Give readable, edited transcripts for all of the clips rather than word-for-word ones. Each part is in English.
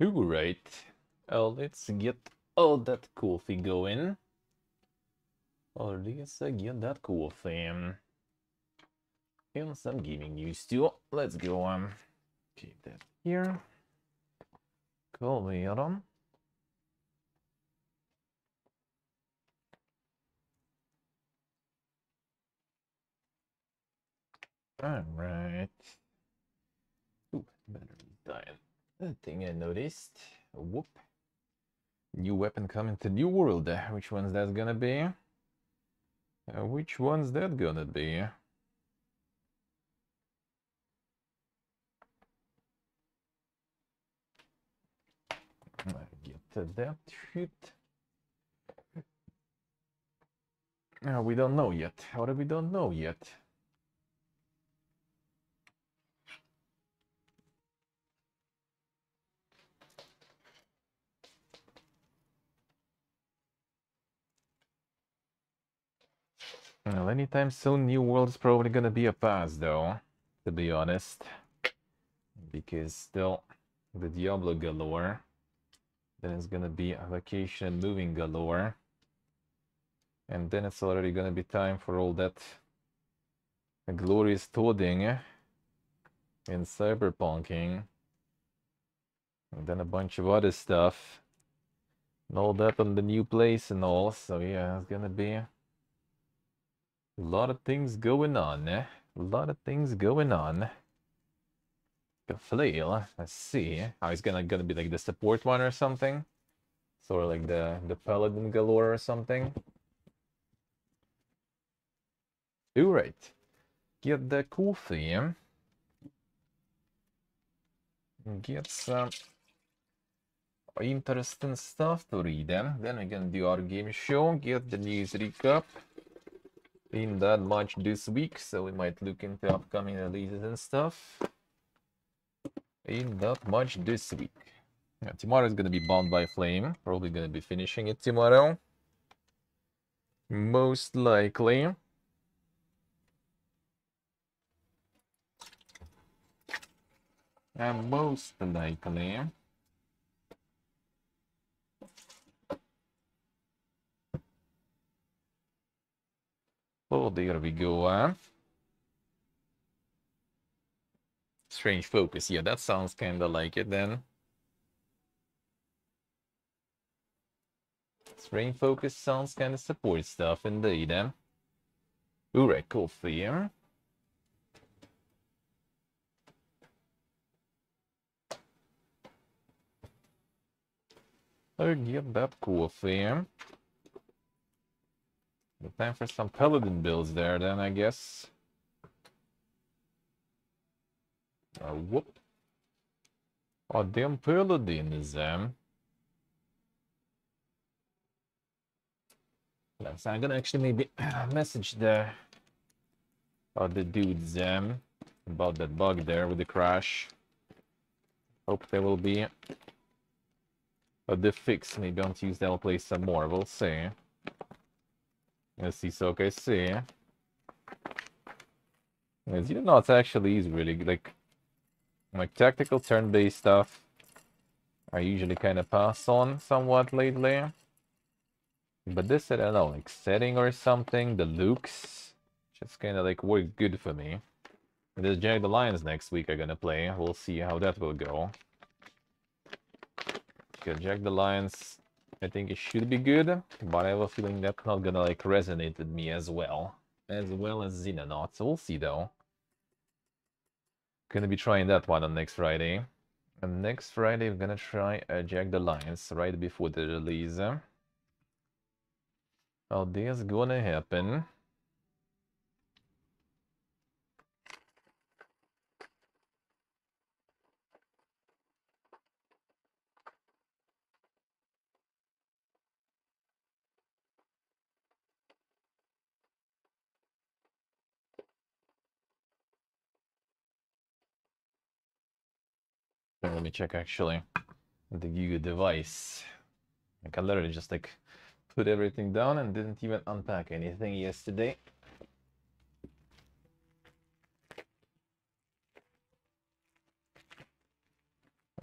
Alright. Let's get all that coffee going. Let's get that coffee. And some gaming news too. Let's go. Keep that here. Call me on. Alright. Ooh, battery's dying. That thing I noticed. Whoop. New weapon coming to New World. Which one's that gonna be? Which one's that gonna be? I get to that shit. We don't know yet. What do we don't know yet? Well, anytime soon, New World is probably gonna be a pass, though, to be honest. Because still, the Diablo galore. Then it's gonna be a vacation and moving galore. And then it's already gonna be time for all that glorious toading and cyberpunking. And then a bunch of other stuff. And all that on the new place and all. So yeah, it's gonna be a lot of things going on. A lot of things going on. A flail. Let's see. Oh, it's gonna be like the support one or something. Sort of like the paladin galore or something. Alright. Get the coffee. Get some interesting stuff to read. Then we're gonna do our game show. Get the news recap. Ain't that much this week, so we might look into upcoming releases and stuff. Ain't that much this week. Yeah, tomorrow is gonna be Bound by Flame. Probably gonna be finishing it tomorrow. Most likely. Most likely. Oh, there we go. Strange Focus. Yeah, that sounds kind of like it then. Strange Focus sounds kind of support stuff indeed. Alright, cool fear. Oh, get that cool fear. Time for some paladin builds there then, I guess. Whoop. Oh, damn paladins, So I'm gonna actually maybe message the dudes about that bug there with the crash. Hope there will be the fix. Maybe on Tuesday I'll play some more. We'll see. Let's see, so okay, see. As you know, it's actually is really like tactical turn-based stuff. I usually kind of pass on somewhat lately. But this, I don't know, like setting or something, the looks, just kind of like work good for me. And there's Jag the Lions next week I'm gonna play. We'll see how that will go. Because Jag the Lions, I think it should be good, but I have a feeling that's not gonna like resonate with me as well as Xenonauts. So we'll see though. Gonna be trying that one on next Friday. And next Friday, we're gonna try Jag the Lions right before the release. How this gonna happen? Let me check actually the Google device. I can literally just like put everything down and didn't even unpack anything yesterday.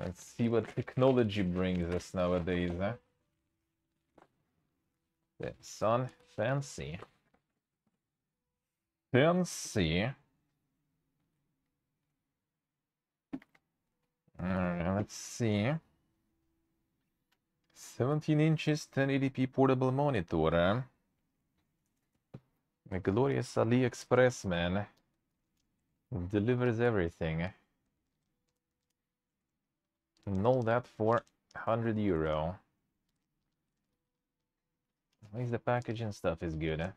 Let's see what technology brings us nowadays, huh? That's son, fancy. Fancy. Alright, let's see. 17 inches, 1080p portable monitor. A glorious AliExpress, man. Delivers everything. And all that for €100. At least the packaging stuff is good, huh?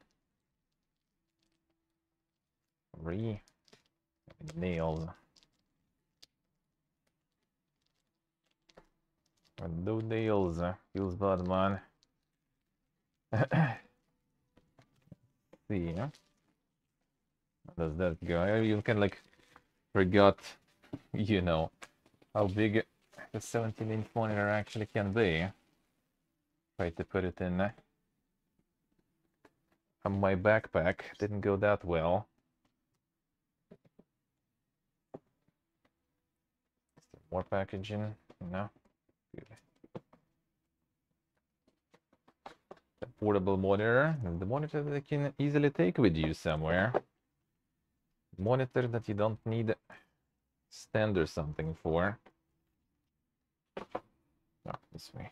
Nails. No nails. Feels bad, man. See, huh? How does that go? I even can like forgot, you know, how big the 17-inch monitor actually can be. Try to put it in on my backpack. Didn't go that well. More packaging, no. Good. The portable monitor, the monitor that you can easily take with you somewhere. Monitor that you don't need stand or something for. Oh, this way.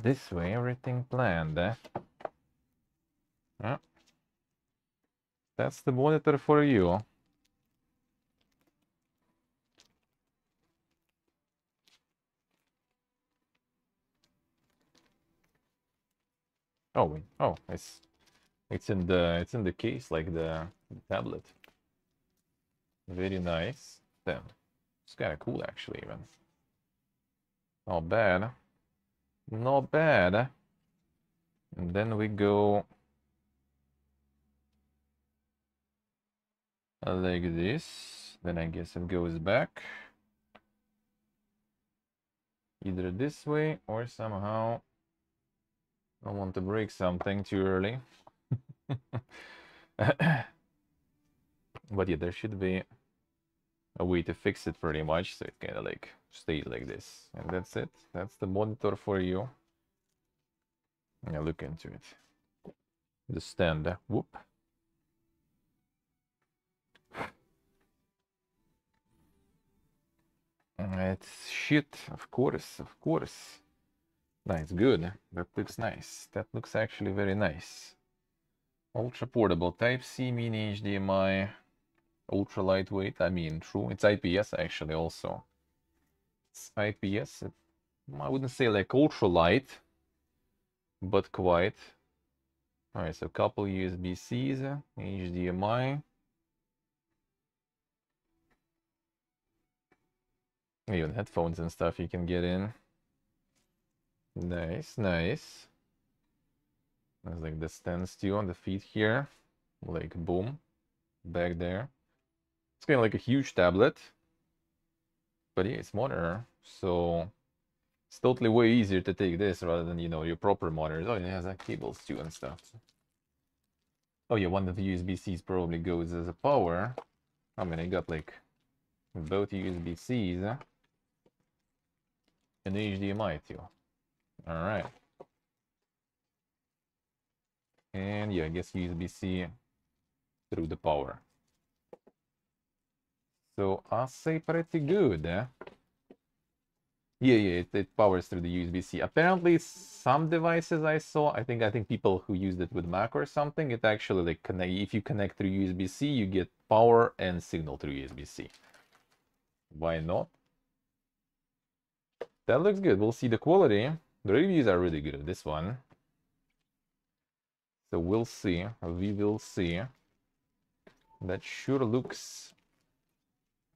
This way, everything planned. Yeah. That's the monitor for you. Oh, oh, it's in the case like the tablet. Very nice. Damn, it's kind of cool actually. Even not bad, not bad. And then we go like this. Then I guess it goes back either this way or somehow. I don't want to break something too early. But yeah, there should be a way to fix it pretty much, so it kind of like stays like this. And that's it. That's the monitor for you. Yeah, look into it. The stand. Whoop. It's shit, of course, of course. Nice, good. That looks nice. That looks actually very nice. Ultra portable Type-C, mini HDMI, ultra lightweight. I mean, true. It's IPS actually also. It's IPS. I wouldn't say like ultra light, but quite. Alright, so a couple USB-Cs, HDMI. Even headphones and stuff you can get in. Nice, nice. There's like the stands too on the feet here. Like boom, back there. It's kind of like a huge tablet. But yeah, it's monitor. So it's totally way easier to take this rather than, you know, your proper monitors. Oh, it has like cables too and stuff. Oh yeah, one of the USB-Cs probably goes as a power. I mean, I got like both USB-Cs and HDMI too. All right. And yeah, I guess USB-C through the power. So I'll say pretty good. Yeah, it powers through the USB-C. Apparently, some devices I saw, I think people who used it with Mac or something, it actually like connect. If you connect through USB-C, you get power and signal through USB-C. Why not? That looks good. We'll see the quality. The reviews are really good of this one. So we'll see. We will see. That sure looks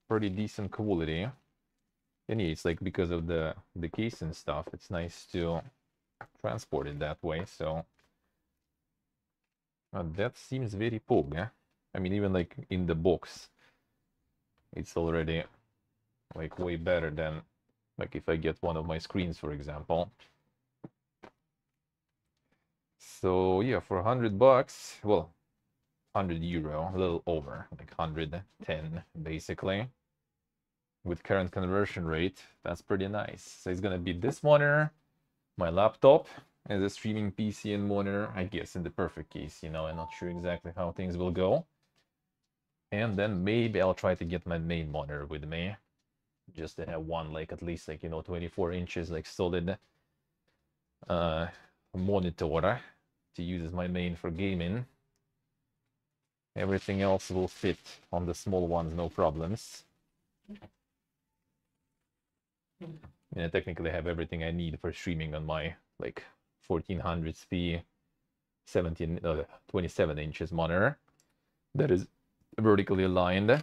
pretty decent quality. And yeah, it's like because of the case and stuff, it's nice to transport it that way. So that seems very pog. I mean, even like in the box, it's already like way better than like if I get one of my screens, for example. So yeah, for $100, well, €100, a little over, like 110 basically. with current conversion rate, that's pretty nice. So it's gonna be this monitor, my laptop as a streaming PC and monitor, I guess in the perfect case, you know, I'm not sure exactly how things will go. And then maybe I'll try to get my main monitor with me, just to have one, like at least like, you know, 24 inches, like solid monitor to use as my main for gaming. Everything else will fit on the small ones, no problems. And I technically have everything I need for streaming on my like 1400p 27 inches monitor that is vertically aligned.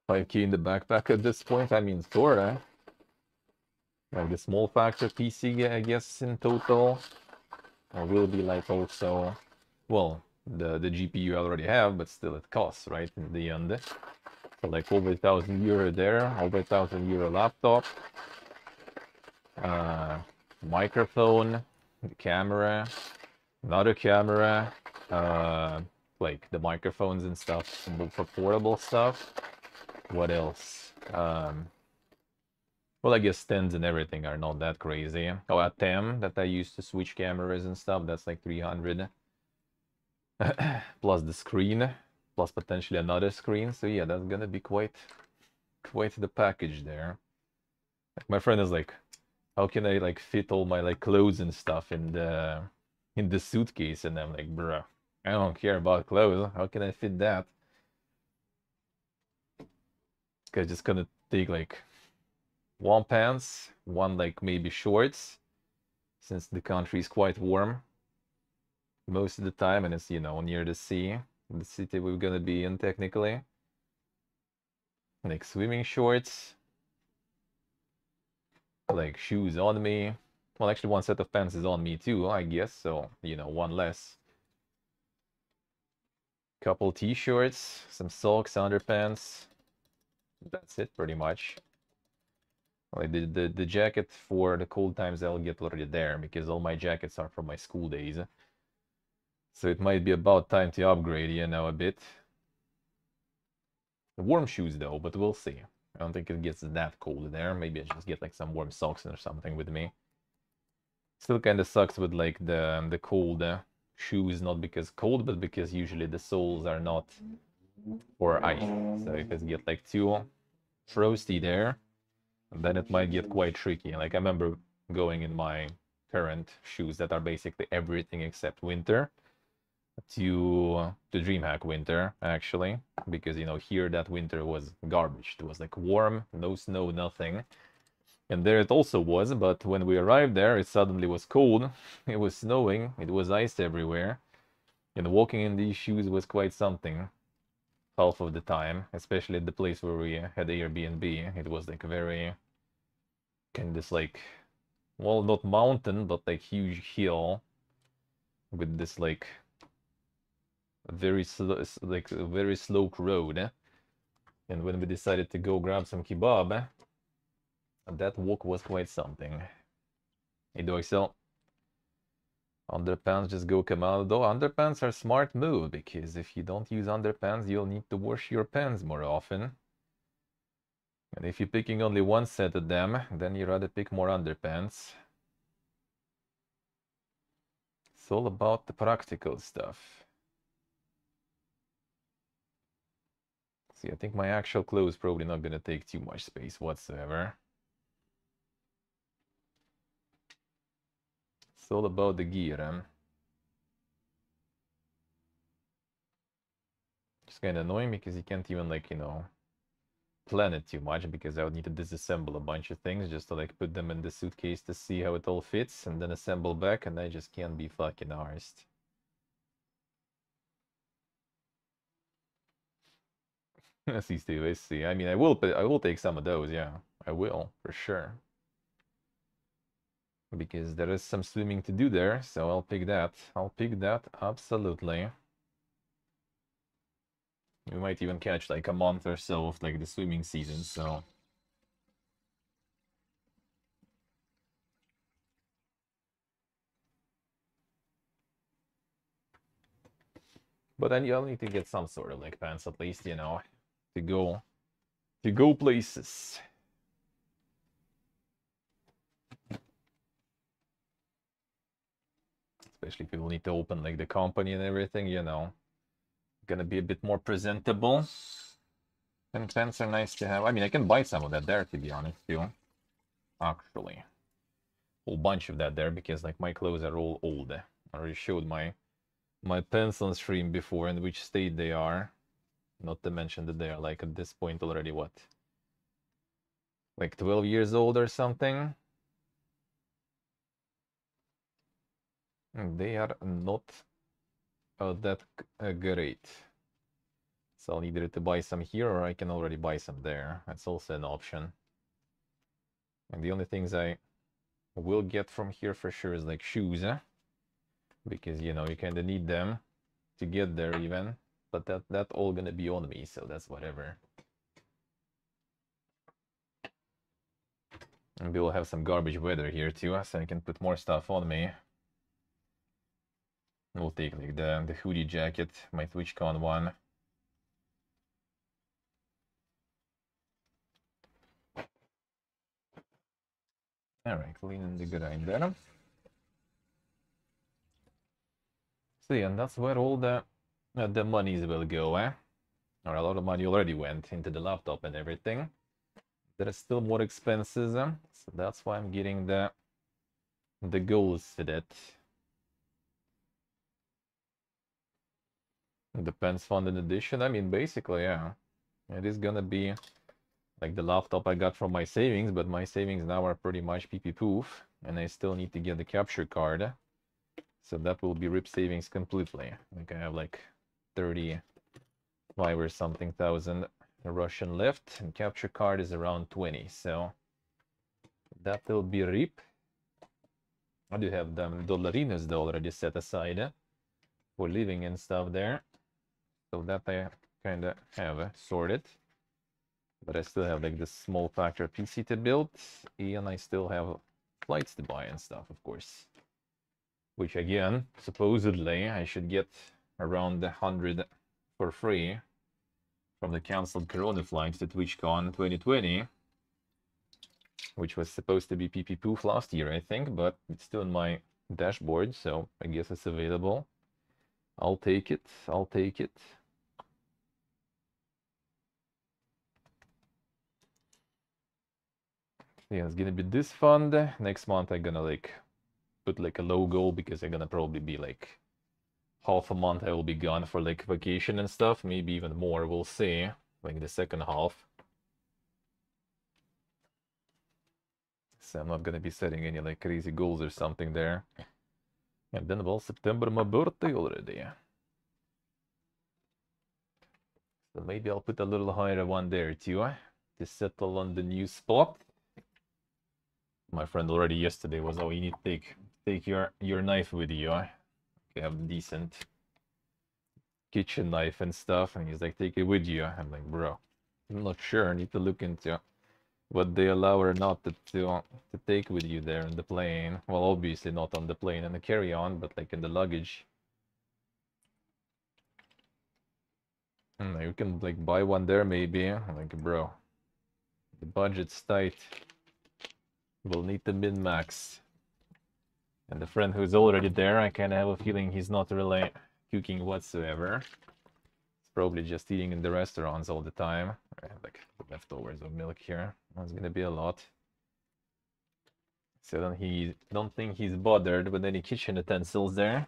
5K in the backpack at this point, I mean, sorta. Like the small factor PC, I guess, in total. Or will be like also, well, the GPU I already have, but still it costs, right, in the end. So like over €1,000 there, over €1,000 laptop. Microphone, camera, another camera, like the microphones and stuff for portable stuff. What else? Well, I guess stands and everything are not that crazy. Oh, a TAM that I use to switch cameras and stuff, that's like 300. Plus the screen, plus potentially another screen. So yeah, that's gonna be quite the package there. Like, my friend is like, how can I like fit all my like clothes and stuff in the suitcase? And I'm like, bruh, I don't care about clothes. How can I fit that? Cause just gonna take like one pants, one like maybe shorts, since the country is quite warm most of the time, and it's, you know, near the sea, the city we're gonna be in technically. Like swimming shorts, like shoes on me. Well, actually one set of pants is on me too, I guess, so, you know, one less. Couple t-shirts, some socks, underpants. That's it pretty much. Like the jacket for the cold times I'll get already there, because all my jackets are from my school days. So it might be about time to upgrade, you know, a bit. Warm shoes though, but we'll see. I don't think it gets that cold there. Maybe I just get like some warm socks or something with me. Still kind of sucks with like the cold shoes, not because cold, but because usually the soles are not for ice. So if it get like too frosty there, then it might get quite tricky. Like I remember going in my current shoes that are basically everything except winter to DreamHack winter, actually, because, you know, here that winter was garbage. It was like warm, no snow, nothing. And there it also was, but when we arrived there, it suddenly was cold. It was snowing, it was ice everywhere. And walking in these shoes was quite something half of the time, especially at the place where we had Airbnb. It was like very kind of this like, well, not mountain, but like huge hill with this like very slow, like a very sloped road. And when we decided to go grab some kebab, that walk was quite something. Hey, Doixel. Underpants just go come out. Though underpants are smart move, because if you don't use underpants, you'll need to wash your pants more often. And if you're picking only one set of them, then you rather pick more underpants. It's all about the practical stuff. See, I think my actual clothes probably not gonna take too much space whatsoever. It's all about the gear. It's kind of annoying because you can't even, like, you know, plan it too much, because I would need to disassemble a bunch of things just to like put them in the suitcase to see how it all fits, and then assemble back, and I just can't be fucking arsed. I see, Steve, I see. I mean, I will take some of those, yeah. I will, for sure. Because there is some swimming to do there, so I'll pick that. I'll pick that, absolutely. We might even catch like a month or so of like the swimming season, so... But then you'll need to get some sort of like pants at least, you know, to go places. Especially if people need to open like the company and everything, you know. Gonna be a bit more presentable. And pants are nice to have. I mean, I can buy some of that there, to be honest, too. Actually. Whole bunch of that there, because like my clothes are all old. I already showed my pants on stream before and which state they are. Not to mention that they are like at this point already what? Like 12 years old or something. They are not that great. So I'll either to buy some here or I can already buy some there. That's also an option. And the only things I will get from here for sure is like shoes, because you know you kind of need them to get there even. But that all gonna be on me, so that's whatever. And we'll have some garbage weather here too, so I can put more stuff on me. We'll take like the hoodie jacket, my TwitchCon one. Alright, cleaning the grinder. So yeah, and that's where all the monies will go, Or a lot of money already went into the laptop and everything. There are still more expenses, so that's why I'm getting the goals for that. Depends funded edition. I mean, basically, yeah. It is gonna be like the laptop I got from my savings, but my savings now are pretty much PP poof, and I still need to get the capture card. So that will be rip savings completely. Like I have like 35 or something thousand Russian left, and capture card is around 20. So that will be rip. I do have them dollarinos though already set aside for living and stuff there. So that I kind of have sorted. But I still have like this small factor PC to build, and I still have flights to buy and stuff, of course. Which again, supposedly I should get around 100 for free from the cancelled Corona flights to TwitchCon 2020, which was supposed to be PP poof last year, I think, but it's still in my dashboard, so I guess it's available. I'll take it. I'll take it. Yeah, it's gonna be this fund. Next month I'm gonna like put like a low goal because I'm gonna probably be like half a month I will be gone for like vacation and stuff, maybe even more, we'll see, like the second half. So I'm not gonna be setting any like crazy goals or something there. And then well, September my birthday already. So maybe I'll put a little higher one there too, to settle on the new spot. My friend already yesterday was, oh, you need to take your knife with you. You have a decent kitchen knife and stuff, and he's like, take it with you. I'm like, bro, I'm not sure. I need to look into what they allow or not to take with you there in the plane. Well, obviously not on the plane and the carry-on, but like in the luggage. And you can like buy one there maybe. I'm like, bro, the budget's tight. We'll need the min-max. And the friend who's already there, I kind of have a feeling he's not really cooking whatsoever. He's probably just eating in the restaurants all the time. I have like leftovers of milk here. That's gonna be a lot. So then he don't think he's bothered with any kitchen utensils there.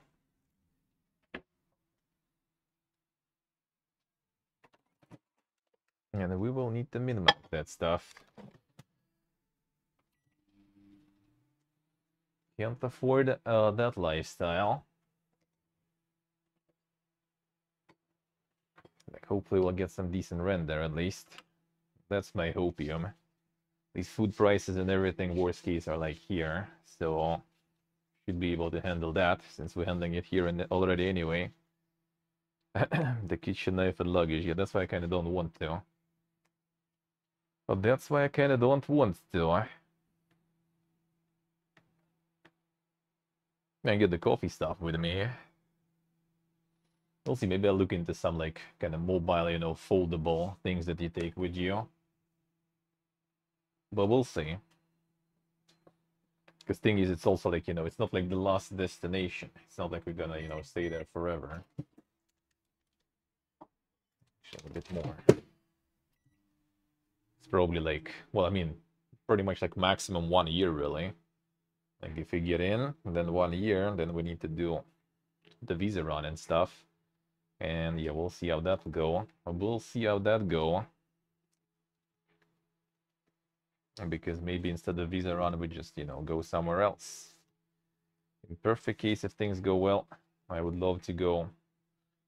And we will need to minimize that stuff. Can't afford that lifestyle. Like hopefully we'll get some decent rent there at least. That's my hopium. These food prices and everything, worst case, are like here. So should be able to handle that since we're handling it here and already anyway. The kitchen knife and luggage, yeah, that's why I kind of don't want to. But that's why I kind of don't want to. I get the coffee stuff with me. We'll see. Maybe I'll look into some like kind of mobile, you know, foldable things that you take with you. But we'll see. Because thing is, it's also like, you know, it's not like the last destination. It's not like we're gonna, you know, stay there forever. Actually, a bit more. It's probably like, well, I mean, pretty much like maximum 1 year, really. Like if we get in, then 1 year, then we need to do the visa run and stuff. And yeah, we'll see how that go. We'll see how that go. Because maybe instead of visa run, we just, you know, go somewhere else. In perfect case, if things go well, I would love to go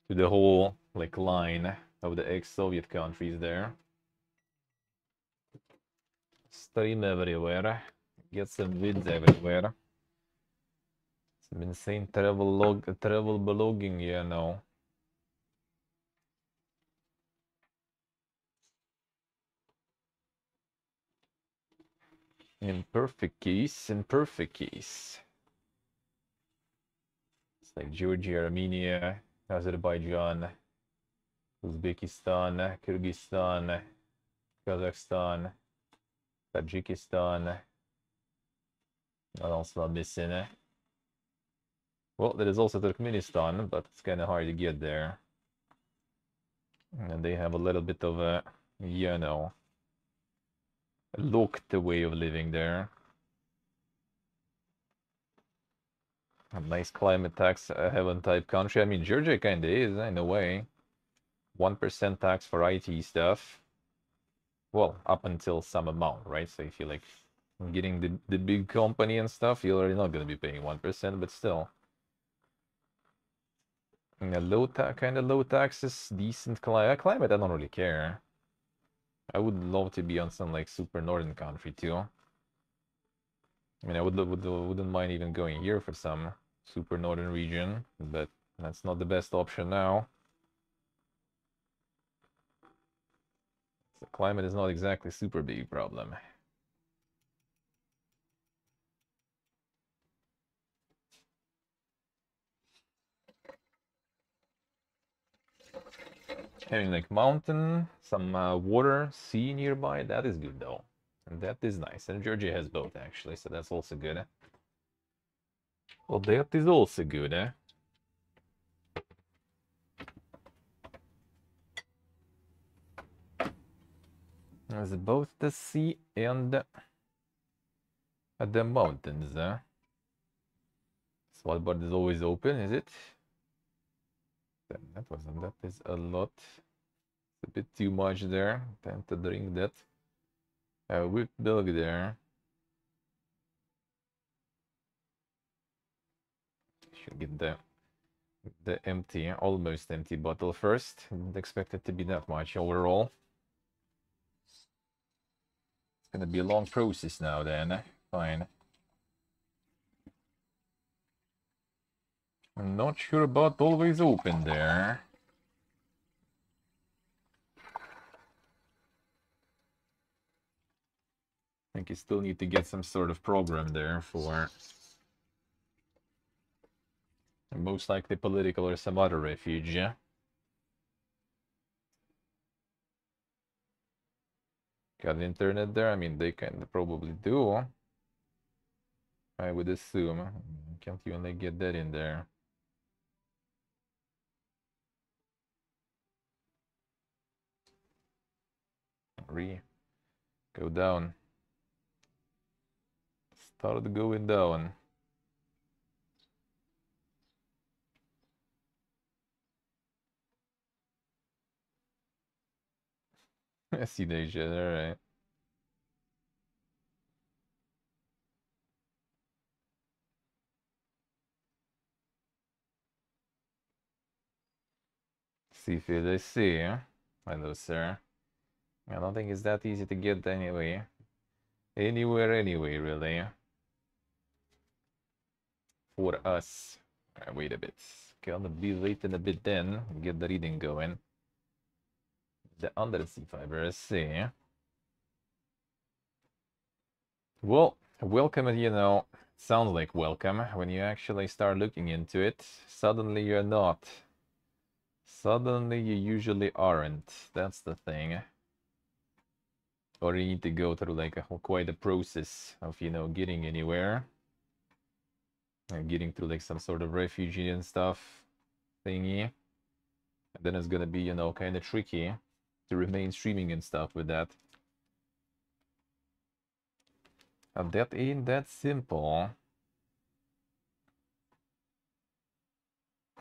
to the whole like line of the ex-Soviet countries there. Stream everywhere. Get some vids everywhere. Some insane travel blogging, you know. In perfect case. It's like Georgia, Armenia, Azerbaijan, Uzbekistan, Kyrgyzstan, Kazakhstan, Tajikistan. What else am I missing? Well, there is also Turkmenistan, but it's kind of hard to get there. And they have a little bit of a, you know, looked way of living there. A nice climate tax heaven type country. I mean, Georgia kind of is, in a way. 1% tax for IT stuff. Well, up until some amount, right? So if you like getting the big company and stuff, you're already not going to be paying 1%, but still. And a kind of low taxes, decent climate, I don't really care. I would love to be on some like super northern country too. I mean, I wouldn't mind even going here for some super northern region, but that's not the best option now. The climate is not exactly super big problem. Having like mountain, some water, sea nearby, that is good though. And that is nice. And Georgia has both actually, so that's also good. Well, that is also good, eh? There's both the sea and the mountains, eh? Svalbard is always open, is it? That is a lot. It's a bit too much there. Tend to drink that. With dog there. Should get the empty, almost empty bottle first. Didn't expect it to be that much overall. It's gonna be a long process now then. Fine. I'm not sure about always open there. I think you still need to get some sort of program there for most likely political or some other refuge, yeah? Got internet there? I mean, they can probably do. I would assume. Can't you only get that in there? Go down. Start going down. I see the shit, alright. Seafood, I see. Hello, sir. I don't think it's that easy to get anyway. Anywhere, anyway, really. For us. Alright, wait a bit. Gonna be waiting a bit then. Get the reading going. The undersea fiber, I see. Well, welcome, you know, sounds like welcome when you actually start looking into it. Suddenly you're not Suddenly you usually aren't. That's the thing. Or you need to go through like quite a process of, you know, getting anywhere. And getting through like some sort of refugee and stuff thingy. And then it's gonna be, you know, kind of tricky to remain streaming and stuff with that. And that ain't that simple.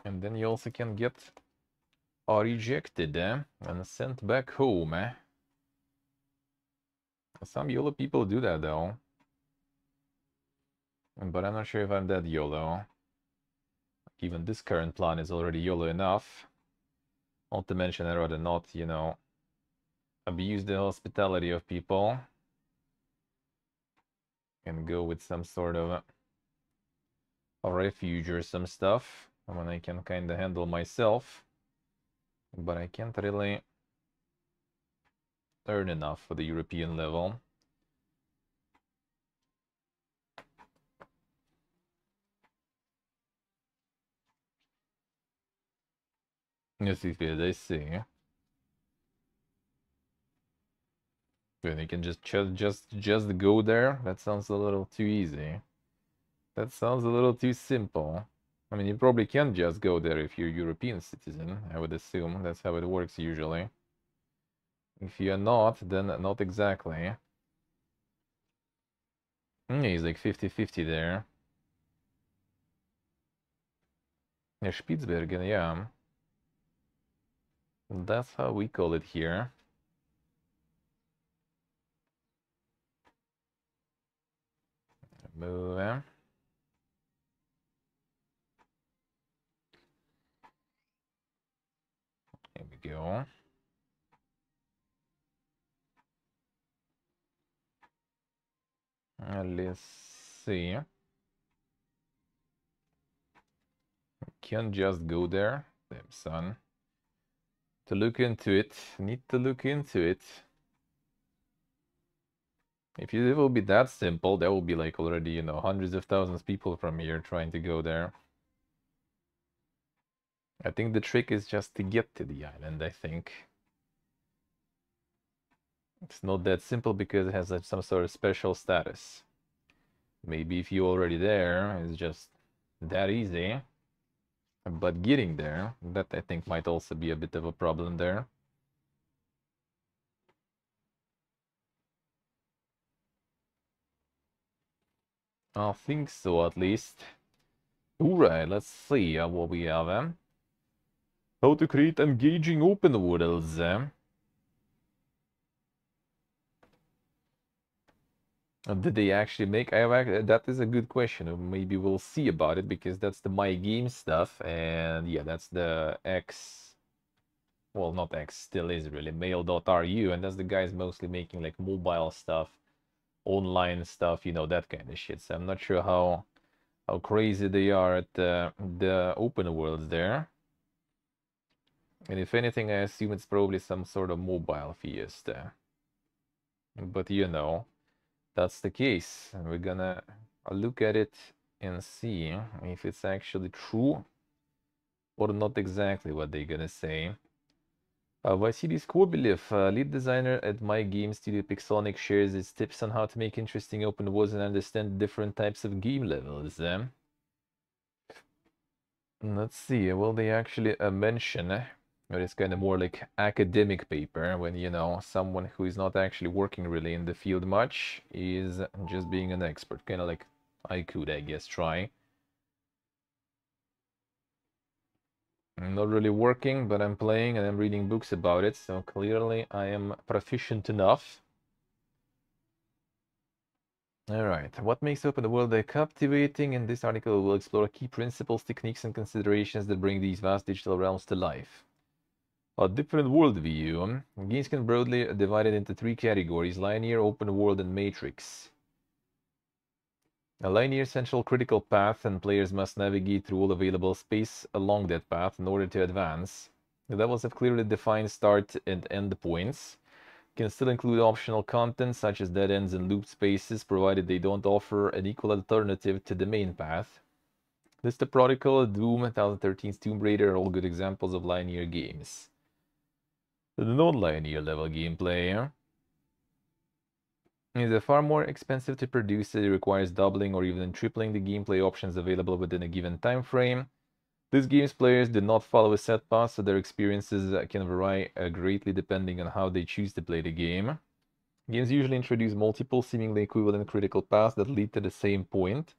And then you also can get rejected and sent back home. Some YOLO people do that though. But I'm not sure if I'm that YOLO. Even this current plan is already YOLO enough. Not to mention I'd rather not, you know, abuse the hospitality of people. And go with some sort of a refuge or some stuff. When I can kind of handle myself. But I can't really earn enough for the European level. Yes, if I see. Then you can just go there. That sounds a little too easy. That sounds a little too simple. I mean, you probably can just go there if you're a European citizen. I would assume that's how it works usually. If you're not, then not exactly. He's like 50-50 there. Yeah, Spitsbergen, yeah. That's how we call it here. Move. Here we go. Let's see. Can't just go there. Damn son. To look into it. Need to look into it. If it will be that simple, there will be like already, you know, hundreds of thousands of people from here trying to go there. I think the trick is just to get to the island, I think. It's not that simple because it has some sort of special status. Maybe if you're already there, it's just that easy. But getting there, that I think might also be a bit of a problem there. I think so, at least. Alright, let's see what we have. How to create engaging open worlds. Did they actually make? That is a good question. Maybe we'll see about it because that's the My Game stuff, and yeah, that's the X. Well, not X, still is really mail.ru, and that's the guys mostly making like mobile stuff, online stuff, you know, that kind of shit. So I'm not sure how crazy they are at the open worlds there. And if anything, I assume it's probably some sort of mobile fiesta. But you know, that's the case. And we're gonna look at it and see if it's actually true or not exactly what they're gonna say. Vasily Skobelev, lead designer at My Game Studio Pixonic, shares his tips on how to make interesting open worlds and understand different types of game levels. Let's see, will they actually mention, or it's kind of more like academic paper when, you know, someone who is not actually working really in the field much is just being an expert, kind of like I could, I guess, try. I'm not really working, but I'm playing and I'm reading books about it, so clearly I am proficient enough. Alright, what makes open world captivating? In this article, we'll explore key principles, techniques, and considerations that bring these vast digital realms to life. A different worldview. Games can broadly divided into three categories: linear, open world, and matrix. A linear central critical path, and players must navigate through all available space along that path in order to advance. The levels have clearly defined start and end points. Can still include optional content such as dead ends and loop spaces, provided they don't offer an equal alternative to the main path. This Protocol, Doom, 2013's Tomb Raider are all good examples of linear games. The non-linear level gameplay is far more expensive to produce. It requires doubling or even tripling the gameplay options available within a given time frame. These games players do not follow a set path, so their experiences can vary greatly depending on how they choose to play the game. Games usually introduce multiple seemingly equivalent critical paths that lead to the same point,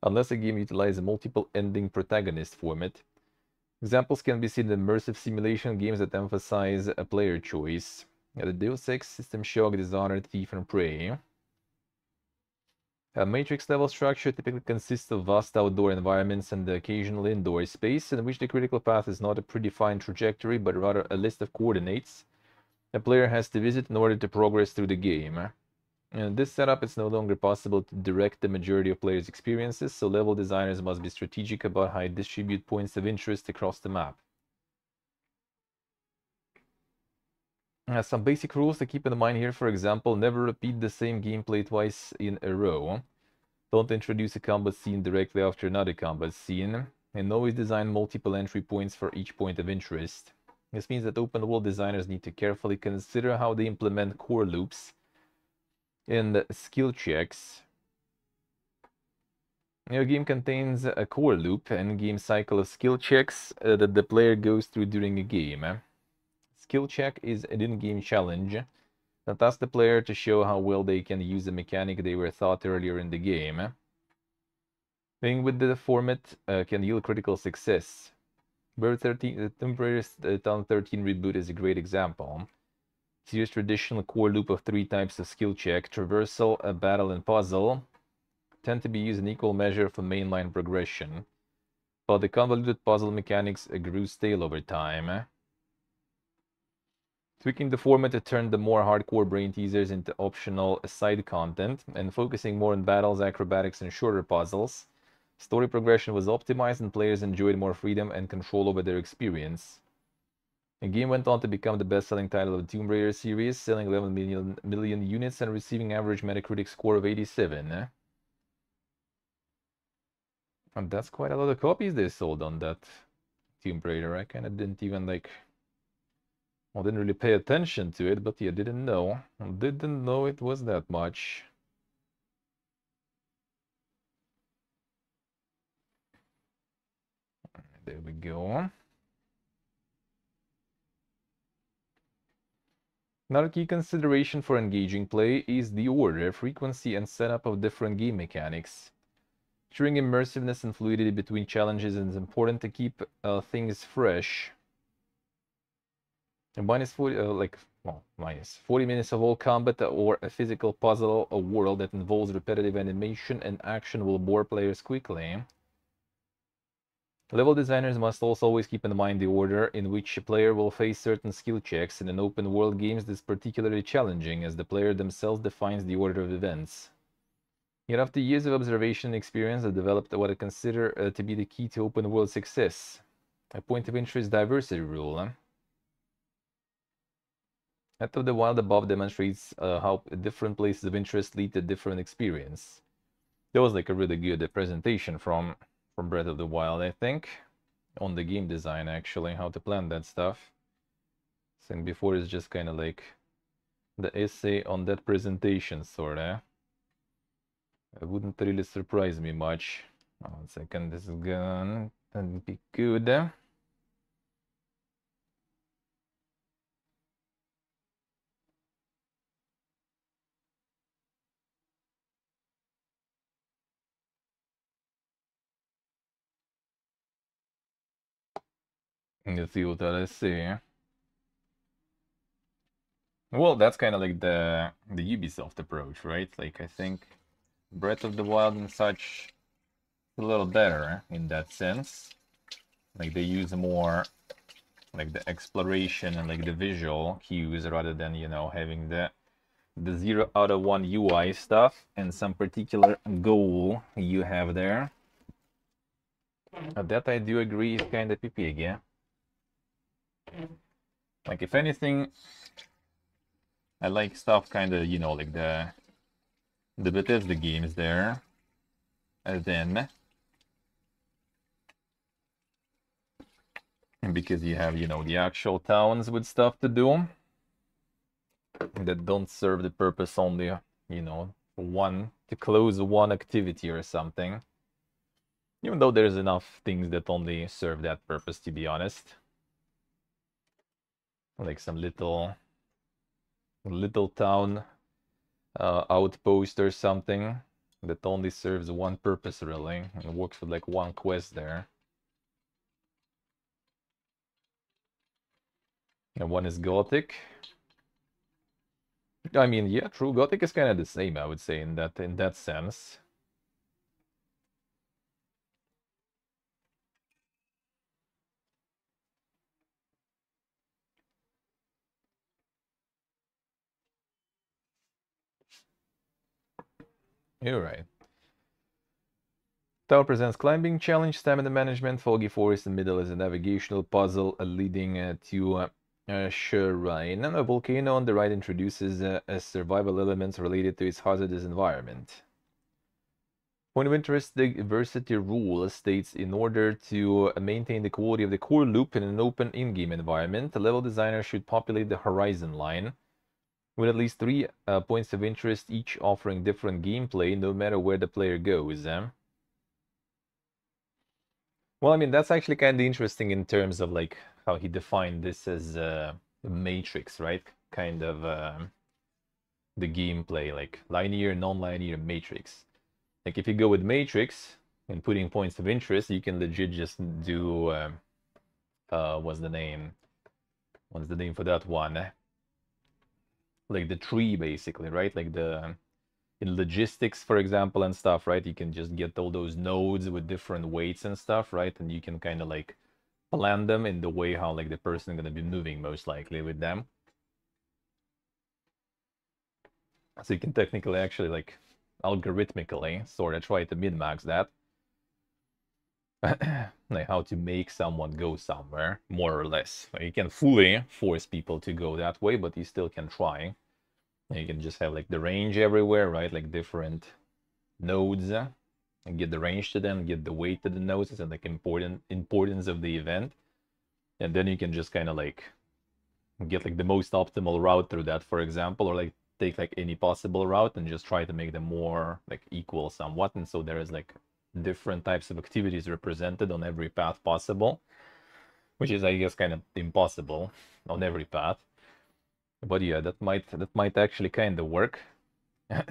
unless a game utilizes a multiple ending protagonist format. Examples can be seen in immersive simulation games that emphasize a player choice. The Deus Ex, System Shock, Dishonored, Thief, and Prey. A Matrix-level structure typically consists of vast outdoor environments and the occasional indoor space, in which the critical path is not a predefined trajectory, but rather a list of coordinates a player has to visit in order to progress through the game. In this setup, it's no longer possible to direct the majority of players' experiences, so level designers must be strategic about how they distribute points of interest across the map. Some basic rules to keep in mind here, for example, never repeat the same gameplay twice in a row. Don't introduce a combat scene directly after another combat scene, and always design multiple entry points for each point of interest. This means that open world designers need to carefully consider how they implement core loops and skill checks. Your game contains a core loop and game cycle of skill checks that the player goes through during a game. Skill check is an in-game challenge that asks the player to show how well they can use a mechanic they were taught earlier in the game. Playing with the format can yield critical success. Tomb Raider's 2013 reboot is a great example. Series traditional core loop of 3 types of skill check, traversal, battle, and puzzle, tend to be used in equal measure for mainline progression, but the convoluted puzzle mechanics grew stale over time. Tweaking the format to turn the more hardcore brain teasers into optional side content, and focusing more on battles, acrobatics, and shorter puzzles, story progression was optimized and players enjoyed more freedom and control over their experience. The game went on to become the best-selling title of the Tomb Raider series, selling 11 million units and receiving average Metacritic score of 87. And that's quite a lot of copies they sold on that Tomb Raider. I kind of didn't even well, didn't really pay attention to it, but yeah, didn't know. Didn't know it was that much. There we go. Another key consideration for engaging play is the order, frequency, and setup of different game mechanics. Ensuring immersiveness and fluidity between challenges, it's important to keep things fresh. And minus 40 minutes of all combat or a physical puzzle, a world that involves repetitive animation and action will bore players quickly. Level designers must also always keep in mind the order in which a player will face certain skill checks. In an open world games, this is particularly challenging as the player themselves defines the order of events. Yet after years of observation and experience, I've developed what I consider to be the key to open world success. A point of interest diversity rule. Breath of the Wild above demonstrates how different places of interest lead to different experience. There was like a really good presentation from Breath of the Wild, I think, on the game design actually, how to plan that stuff. And before is just kind of like the essay on that presentation, sorta. It wouldn't really surprise me much. 1 second, this is gonna be good. Let's see what I say. Well, that's kind of like the Ubisoft approach, right? Like, I think Breath of the Wild and such a little better in that sense. Like, they use more like the exploration and like the visual cues rather than, you know, having the 0 out of 1 UI stuff and some particular goal you have there. That I do agree is kind of pippy again. Like, if anything, I like stuff kind of, you know, like the Bethesda games there. And then And because you have, you know, the actual towns with stuff to do that don't serve the purpose only, you know, to close one activity or something. Even though there's enough things that only serve that purpose, to be honest. Like some little town outpost or something that only serves one purpose really and works with like one quest there. And one is Gothic. I mean, yeah, true. Gothic is kind of the same, I would say, in that sense. You're right. Tower presents climbing challenge, stamina management, foggy forest in the middle is a navigational puzzle leading to Shrine. And a volcano on the right introduces survival elements related to its hazardous environment. Point of interest, the diversity rule states in order to maintain the quality of the core loop in an open in-game environment, the level designer should populate the horizon line with at least 3 points of interest, each offering different gameplay no matter where the player goes. Well, I mean, that's actually kind of interesting in terms of like how he defined this as a matrix, right? Kind of the gameplay, like linear, non-linear matrix. Like if you go with matrix and putting points of interest, you can legit just do what's the name? What's the name for that one? Like the tree, basically, right? Like the in logistics, for example, and stuff, right? You can just get all those nodes with different weights and stuff, right? And you can kind of like plan them in the way how like the person is going to be moving most likely with them. So you can technically actually like algorithmically sort of try to min-max that. Like how to make someone go somewhere, more or less. Like you can fully force people to go that way, but you still can try. And you can just have like the range everywhere, right? Like different nodes and get the range to them, get the weight to the nodes and like importance of the event. And then you can just kind of like get like the most optimal route through that, for example, or like take like any possible route and just try to make them more like equal somewhat. And so there is like different types of activities represented on every path possible, which is I guess kind of impossible on every path. But yeah, that might actually kind of work. Like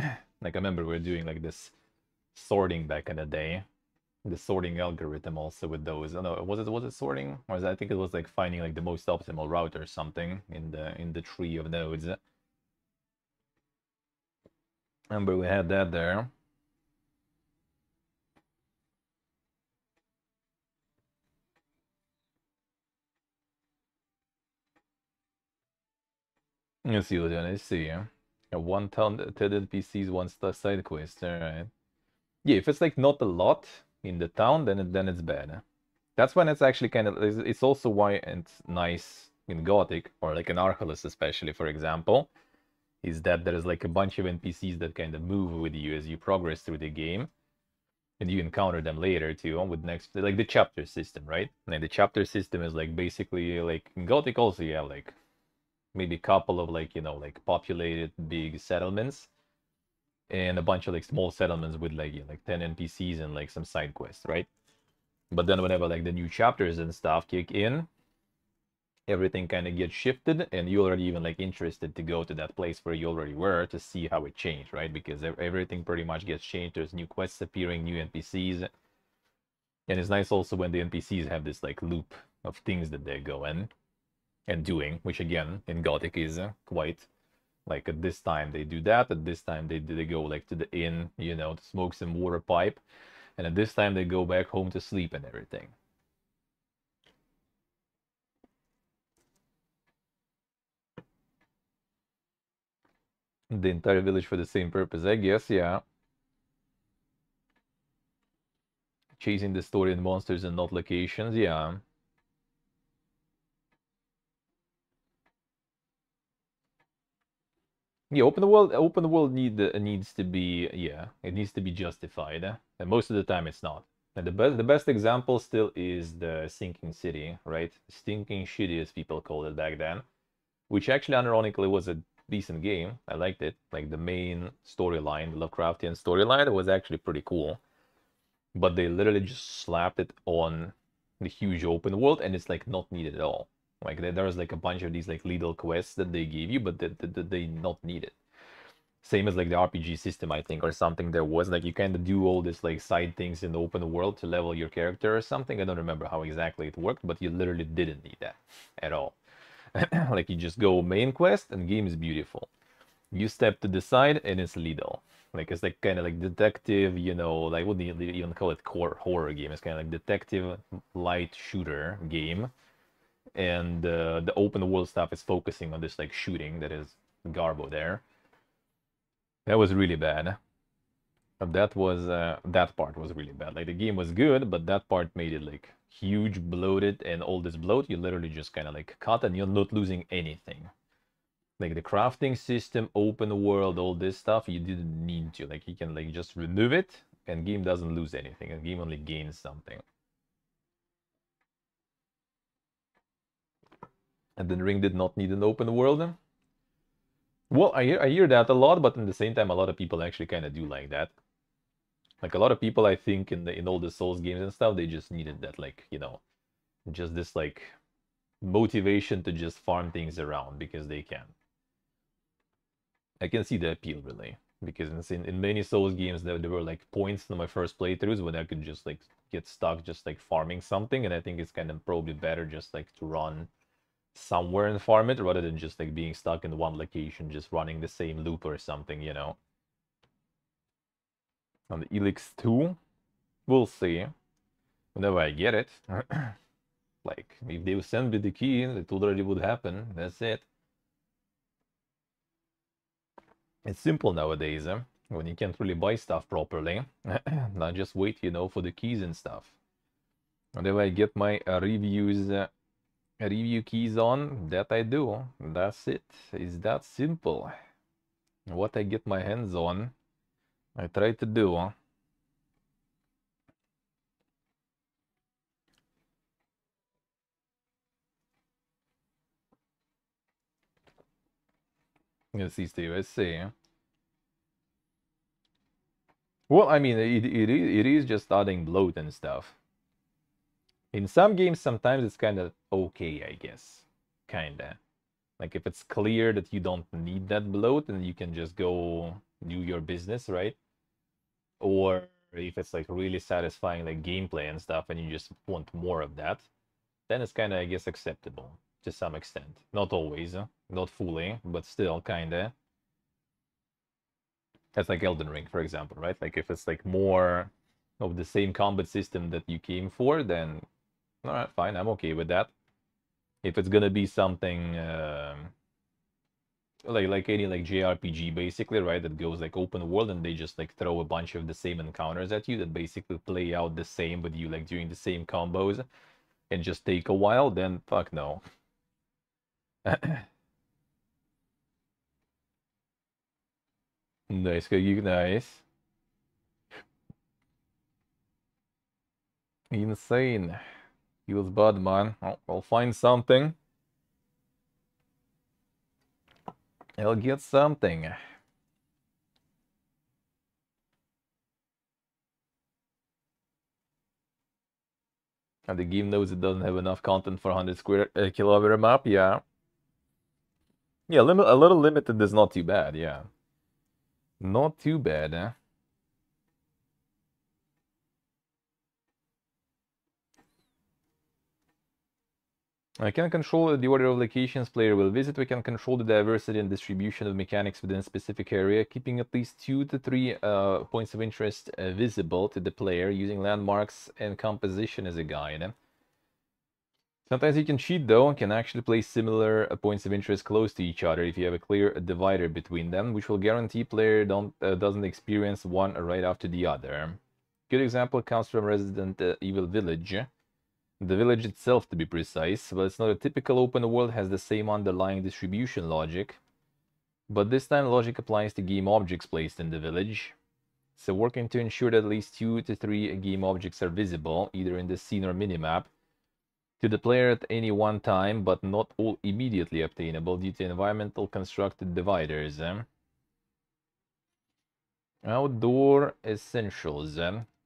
I remember we were doing like this sorting back in the day, the sorting algorithm also with those. I don't know, was it sorting, or I think it was like finding like the most optimal route or something in the tree of nodes. Remember we had that there. Let's see, let's see. One town attended PCs, one side quest. All right. Yeah, if it's like not a lot in the town, then it's bad. That's when it's actually kind of. It's also why it's nice in Gothic or like in Archelaus, especially for example, is that there's like a bunch of NPCs that kind of move with you as you progress through the game, and you encounter them later too with next like the chapter system, right? And the chapter system is like basically like in Gothic also you have like maybe a couple of like like populated big settlements and a bunch of like small settlements with like 10 NPCs and like some side quests, right? But then whenever like the new chapters and stuff kick in, everything kind of gets shifted and you're already even like interested to go to that place where you already were to see how it changed, right? Because everything pretty much gets changed. There's new quests appearing, new NPCs. And it's nice also when the NPCs have this like loop of things that they go in and doing, which again in Gothic is quite like at this time they do that, at this time they go like to the inn, to smoke some water pipe, and at this time they go back home to sleep and everything. The entire village for the same purpose, I guess, yeah. Chasing the story and monsters and not locations, yeah. Yeah, open world needs to be, yeah, it needs to be justified, and most of the time it's not. And the best example still is the Sinking City, right? Stinking Shitty, as people called it back then, which actually, unironically, was a decent game. I liked it. Like the main storyline, the Lovecraftian storyline, was actually pretty cool. But they literally just slapped it on the huge open world, and it's like not needed at all. Like there's like a bunch of these like little quests that they give you, but they not needed. Same as like the RPG system, I think, or something. There was like you kind of do all this like side things in the open world to level your character or something. I don't remember how exactly it worked, but you literally didn't need that at all. Like you just go main quest and game is beautiful. You step to the side and it's lethal. Like it's like kind of like detective, like wouldn't even call it core horror game. It's kind of like detective light shooter game, and the open world stuff is focusing on this like shooting that is garbo there. That was really bad. That part was really bad. Like the game was good, but that part made it like huge, bloated, and all this bloat you literally just kind of like cut, and you're not losing anything. Like the crafting system, open world, all this stuff, you didn't need to. Like you can like just remove it, and game doesn't lose anything, and game only gains something. And then Ring did not need an open world. Well, I hear that a lot, but at the same time, a lot of people actually kind of do like that. Like a lot of people, I think, in all the Souls games and stuff, they just needed that, like, just this like motivation to just farm things around because they can. I can see the appeal really, because in many Souls games there were like points in my first playthroughs when I could just like get stuck just like farming something, and I think it's kind of probably better just like to run somewhere and farm it rather than just like being stuck in one location, just running the same loop or something. On the Elix 2, we'll see. Whenever I get it. Like, if they would send me the key, it already would happen. That's it. It's simple nowadays, when you can't really buy stuff properly. Not just wait, for the keys and stuff. Whenever I get my review keys on, that I do. That's it. It's that simple. What I get my hands on, I try to do. Let's see, Steve. Let's see. Well, I mean, it is just adding bloat and stuff. In some games, sometimes it's kind of okay, I guess. Kinda. Like if it's clear that you don't need that bloat and you can just go do your business, right? Or if it's like really satisfying like gameplay and stuff and you just want more of that, then it's kind of, I guess, acceptable to some extent. Not always, not fully, but still kinda. That's like Elden Ring, for example, right? Like if it's like more of the same combat system that you came for, then all right, fine, I'm okay with that. If it's gonna be something like any like JRPG basically, right, that goes like open world and they just like throw a bunch of the same encounters at you that basically play out the same with you like doing the same combos and just take a while, then fuck no. Nice, nice. Insane. Feels bad, man. I'll find something. I'll get something. And the game knows it doesn't have enough content for 100 square kilometer map, yeah. Yeah, a little limited is not too bad, yeah. Not too bad, eh? I can control the order of locations player will visit. We can control the diversity and distribution of mechanics within a specific area, keeping at least 2 to 3 points of interest visible to the player, using landmarks and composition as a guide. Sometimes you can cheat though, and can actually place similar points of interest close to each other if you have a clear divider between them, which will guarantee player doesn't experience one right after the other. Good example comes from Resident Evil Village. The village itself, to be precise, but it's not a typical open world, has the same underlying distribution logic. But this time logic applies to game objects placed in the village. So working to ensure that at least 2 to 3 game objects are visible, either in the scene or minimap, to the player at any one time, but not all immediately obtainable due to environmental constructed dividers. Outdoor essentials.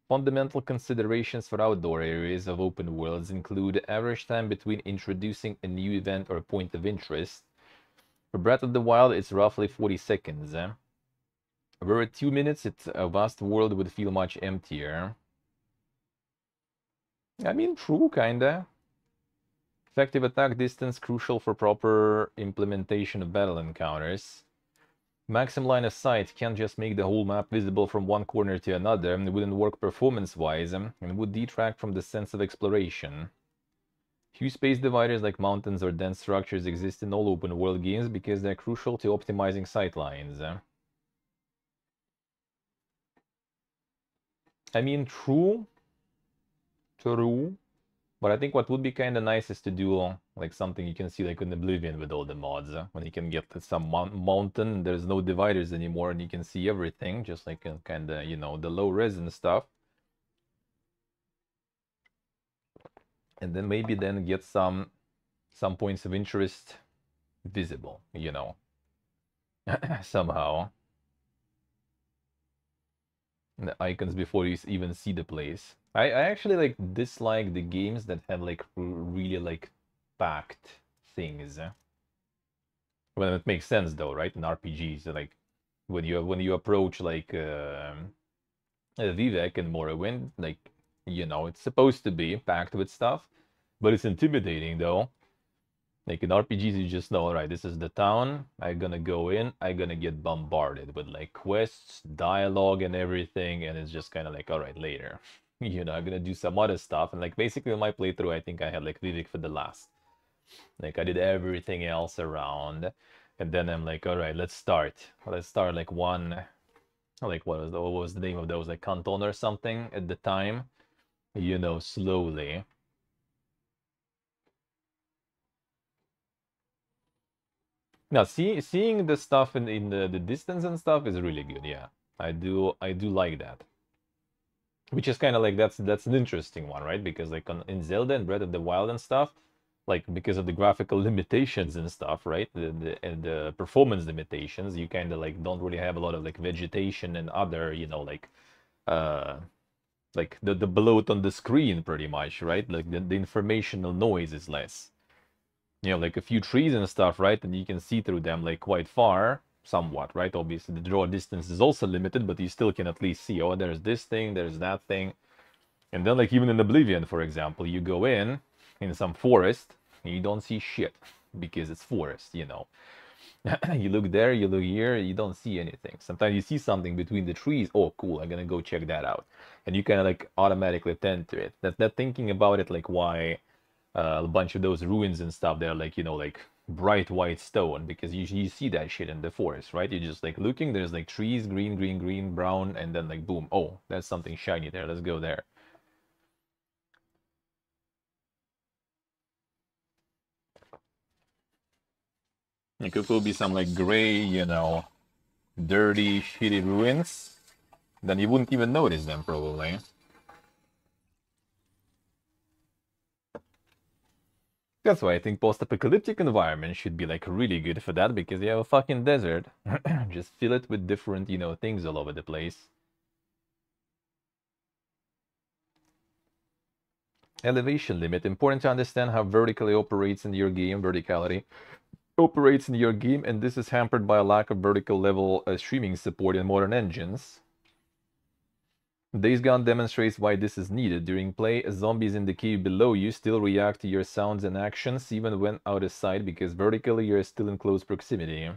Fundamental considerations for outdoor areas of open worlds include average time between introducing a new event or point of interest. For Breath of the Wild, it's roughly 40 seconds. Were it 2 minutes, a vast world would feel much emptier. I mean, true, kinda. Effective attack distance crucial for proper implementation of battle encounters. Maximum line of sight can't just make the whole map visible from one corner to another, and it wouldn't work performance-wise, and would detract from the sense of exploration. Few space dividers like mountains or dense structures exist in all open-world games because they're crucial to optimizing sightlines. I mean, true, but I think what would be kind of nice is to do like something you can see like in Oblivion with all the mods, when you can get to some mountain, there's no dividers anymore, and you can see everything, just like kind of, you know, the low res and stuff. And then maybe then get some points of interest visible, you know, somehow. The icons before you even see the place. I actually like dislike the games that have like really like packed things. Well, it makes sense though, right? In RPGs, like when you approach like Vivek and Morrowind, like, you know, it's supposed to be packed with stuff, but it's intimidating though. Like in RPGs, you just know, all right, this is the town. I'm gonna go in. I'm gonna get bombarded with like quests, dialogue, and everything, and it's just kind of like, all right, later. You know, I'm gonna do some other stuff, and like basically in my playthrough, I think I had like Vivek for the last. Like I did everything else around, and then I'm like, all right, let's start. Let's start like one, like what was the name of those, like Canton or something at the time. You know, slowly. Now, seeing the stuff in the distance and stuff is really good. Yeah, I do like that. Which is kind of like that's an interesting one, right? Because like in Zelda and Breath of the Wild and stuff, like because of the graphical limitations and stuff, right? And the performance limitations, you kind of like don't really have a lot of like vegetation and other, you know, uh like the bloat on the screen pretty much, right? Like the informational noise is less. You know, like a few trees and stuff, right? And you can see through them like quite far, somewhat, right? Obviously, the draw distance is also limited, but you still can at least see, oh, there's this thing, there's that thing. And then, like, even in Oblivion, for example, you go in some forest, and you don't see shit because it's forest, you know. You look there, you look here, you don't see anything. Sometimes you see something between the trees. Oh, cool, I'm gonna go check that out. And you kind of like automatically tend to it. That thinking about it, like why a bunch of those ruins and stuff, they're like, you know, like bright white stone, because you see that shit in the forest, right? You're just like looking, there's like trees, green, green, green, brown, and then like boom, oh, that's something shiny there, let's go there. It could be some like gray, you know, dirty, shitty ruins. Then you wouldn't even notice them probably. That's why I think post-apocalyptic environments should be like really good for that, because you have a fucking desert. Just fill it with different, you know, things all over the place. Elevation limit. Important to understand how vertically operates in your game. Verticality operates in your game, and this is hampered by a lack of vertical level streaming support in modern engines. Days Gone demonstrates why this is needed. During play, zombies in the cave below you still react to your sounds and actions even when out of sight, because vertically you're still in close proximity.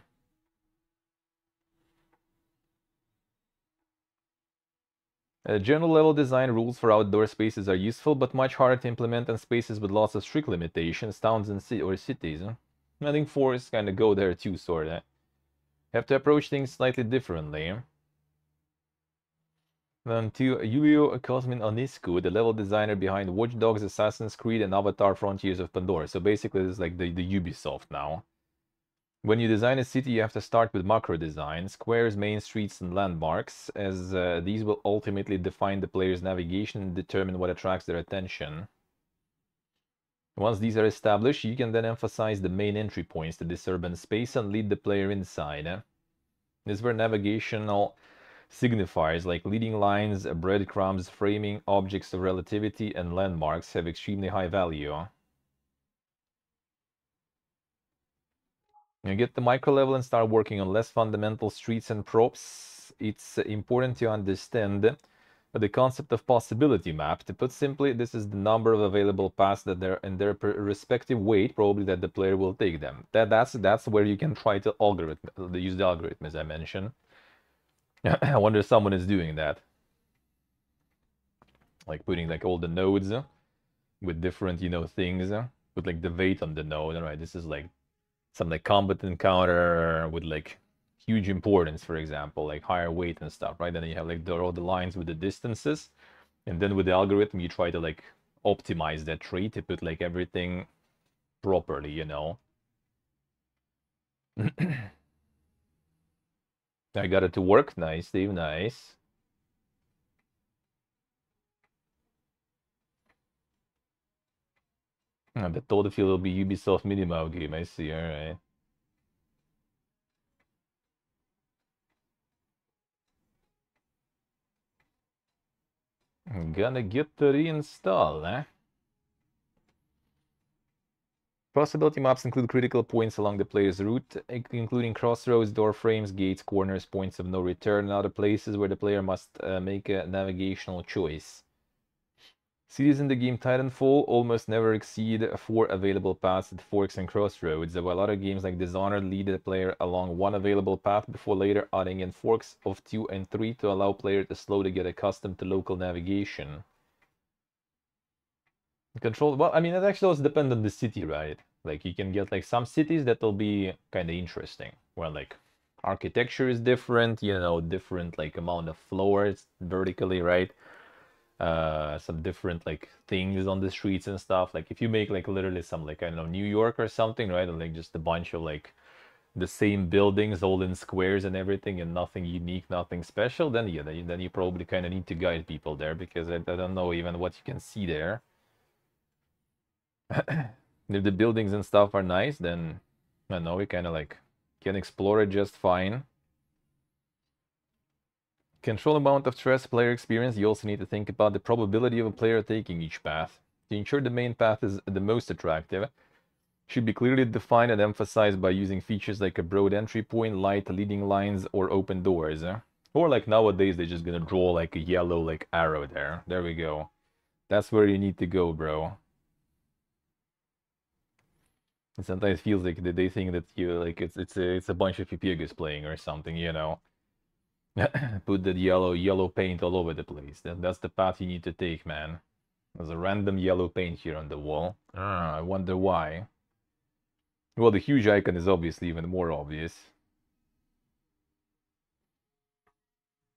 General level design rules for outdoor spaces are useful, but much harder to implement in spaces with lots of strict limitations, towns and cities. I think forests kind of go there too, sorta. Have to approach things slightly differently. Then to Yuyo Cosmin Oniscu, the level designer behind Watch Dogs, Assassin's Creed, and Avatar Frontiers of Pandora. So basically, it's like the Ubisoft now. When you design a city, you have to start with macro design, squares, main streets, and landmarks, as these will ultimately define the player's navigation and determine what attracts their attention. Once these are established, you can then emphasize the main entry points to this urban space and lead the player inside. This is where navigational signifiers like leading lines, breadcrumbs, framing, objects of relativity, and landmarks have extremely high value. You get the micro level and start working on less fundamental streets and props. It's important to understand the concept of possibility map. To put simply, this is the number of available paths that they're in their respective weight, probably that the player will take them. That's where you can try to use the algorithm, as I mentioned. I wonder if someone is doing that, like putting like all the nodes with different things, with like the weight on the node. All right, this is like some like combat encounter with like huge importance, for example, like higher weight and stuff, right? And then you have like all the lines with the distances, and then with the algorithm you try to like optimize that tree to put like everything properly. I got it to work. Nice, Steve. Nice. The Total Field will be Ubisoft Minimo game. I see. All right. I'm gonna get to reinstall, eh? Possibility maps include critical points along the player's route, including crossroads, door frames, gates, corners, points of no return, and other places where the player must make a navigational choice. Cities in the game Titanfall almost never exceed 4 available paths at forks and crossroads, while other games like Dishonored lead the player along one available path before later adding in forks of 2 and 3 to allow player to slowly get accustomed to local navigation. Control, well, I mean, it actually also depends on the city, right? Like, you can get, like, some cities that will be kind of interesting, where, like, architecture is different, different, like, amount of floors vertically, right? Some different, like, things on the streets and stuff. Like, if you make, like, literally some, like, I don't know, New York or something, right? And, like, just a bunch of, like, the same buildings all in squares and everything and nothing unique, nothing special, then, yeah, then you probably kind of need to guide people there, because I don't know even what you can see there. If the buildings and stuff are nice, then I know we kind of like can explore it just fine. Control amount of stress player experience. You also need to think about the probability of a player taking each path. To ensure the main path is the most attractive, should be clearly defined and emphasized by using features like a broad entry point, light leading lines, or open doors. Or like nowadays, they're just gonna draw like a yellow like arrow there. There we go. That's where you need to go, bro. It sometimes feels like they think that you like it's a bunch of Pipigus playing or something, Put that yellow paint all over the place. That's the path you need to take, man. There's a random yellow paint here on the wall. I wonder why. Well, the huge icon is obviously even more obvious.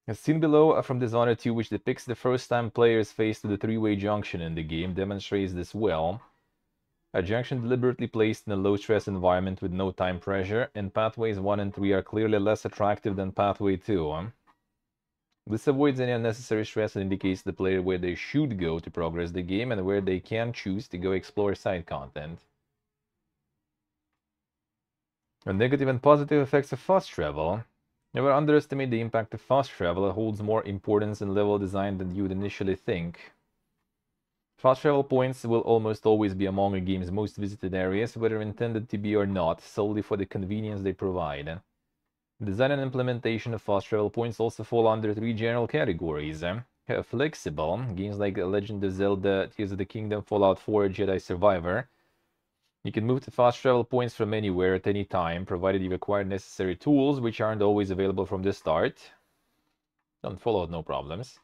As seen below from Dishonored 2, which depicts the first time players face to the three-way junction in the game, demonstrates this well. A junction deliberately placed in a low-stress environment with no time pressure, and pathways 1 and 3 are clearly less attractive than pathway 2. This avoids any unnecessary stress and indicates the player where they should go to progress the game and where they can choose to go explore side content. The negative and positive effects of fast travel. Never underestimate the impact of fast travel. It holds more importance in level design than you would initially think. Fast travel points will almost always be among a game's most visited areas, whether intended to be or not, solely for the convenience they provide. Design and implementation of fast travel points also fall under 3 general categories. Flexible, games like Legend of Zelda, Tears of the Kingdom, Fallout 4, Jedi Survivor. You can move to fast travel points from anywhere at any time, provided you acquire necessary tools, which aren't always available from the start. On Fallout, no problems.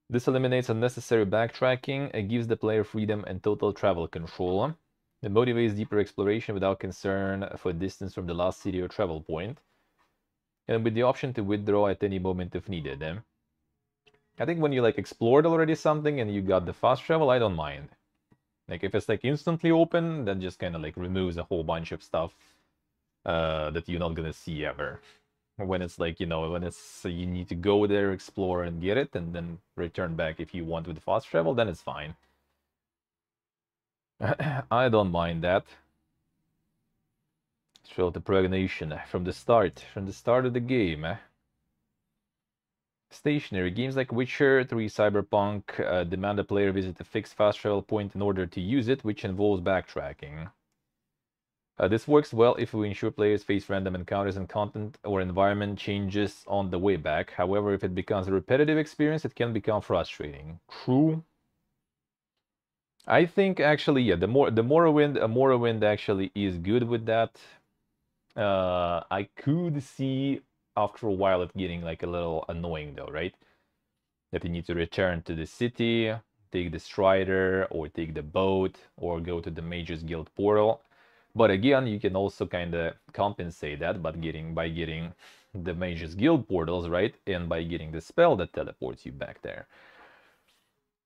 This eliminates unnecessary backtracking and gives the player freedom and total travel control. It motivates deeper exploration without concern for distance from the last city or travel point, and with the option to withdraw at any moment if needed. I think when you like explored already something and you got the fast travel, I don't mind. Like if it's like instantly open, that just kind of like removes a whole bunch of stuff. that you're not gonna see ever. When it's like, you know, when it's you need to go there, explore and get it, and then return back if you want with fast travel, then it's fine. I don't mind that. Show the pregnation from the start of the game. Stationary games like Witcher 3 Cyberpunk demand a player visit a fixed fast travel point in order to use it, which involves backtracking. This works well if we ensure players face random encounters and content or environment changes on the way back. However, if it becomes a repetitive experience, it can become frustrating. True. I think actually, yeah, the Morrowind actually is good with that. I could see after a while it getting like a little annoying though, right? That you need to return to the city, take the Strider, or take the boat, or go to the Mages Guild portal. But again, you can also kind of compensate that by getting the Mages Guild portals, right? And by getting the spell that teleports you back there.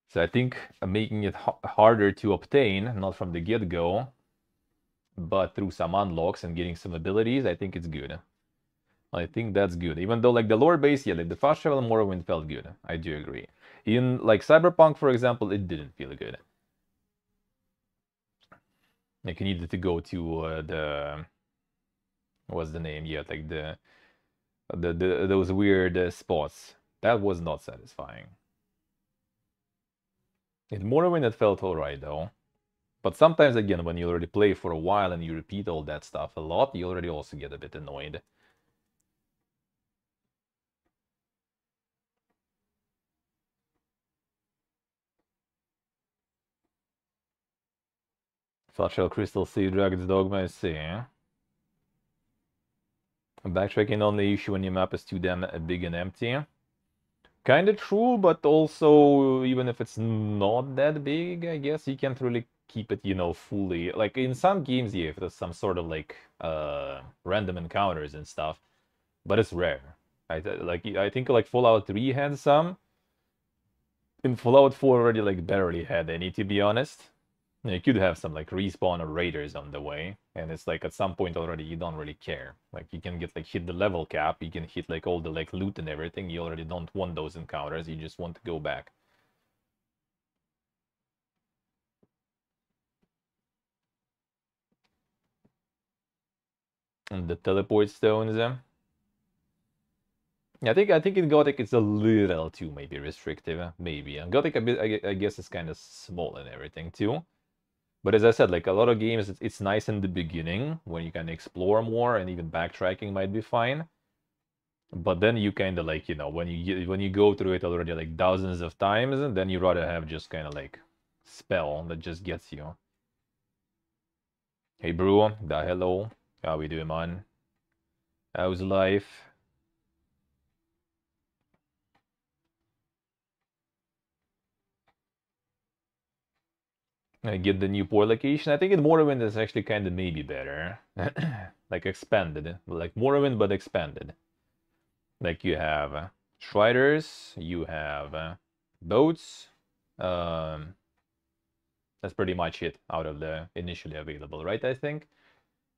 So I think making it harder to obtain, not from the get-go, but through some unlocks and getting some abilities, I think it's good. I think that's good. Even though like the lore base, yeah, like the fast travel in Morrowind felt good. I do agree. In like Cyberpunk, for example, it didn't feel good. Like you needed to go to the what's the name? Yeah, like the those weird spots. That was not satisfying. In Morrowind, it felt alright though. But sometimes again, when you already play for a while and you repeat all that stuff a lot, you already also get a bit annoyed. Flatshell Crystal Sea Dragon's Dogma is saying. Backtracking only issue when your map is too damn big and empty. Kind of true, but also even if it's not that big, I guess you can't really keep it, you know, fully. Like in some games, yeah, if there's some sort of like random encounters and stuff, but it's rare. I think like Fallout 3 had some. In Fallout 4 already like barely had any, to be honest. You could have some like respawn or raiders on the way, and it's like at some point already you don't really care. Like you can get like hit the level cap, you can hit like all the like loot and everything. You already don't want those encounters, you just want to go back. And the teleport stones, I think in Gothic it's a little too maybe restrictive, maybe. And Gothic a bit, I guess it's kind of small and everything too. But as I said, like a lot of games, it's nice in the beginning when you can explore more, and even backtracking might be fine. But then you kind of like, you know, when you go through it already like dozens of times, and then you rather have just kind of like spell that just gets you. Hey, bro, hello. How we doing, man? How's life? I get the new port location. I think in Morrowind is actually kind of maybe better. Like expanded. Like Morrowind, but expanded. Like you have Striders, you have boats. Um, that's pretty much it out of the initially available, right? I think.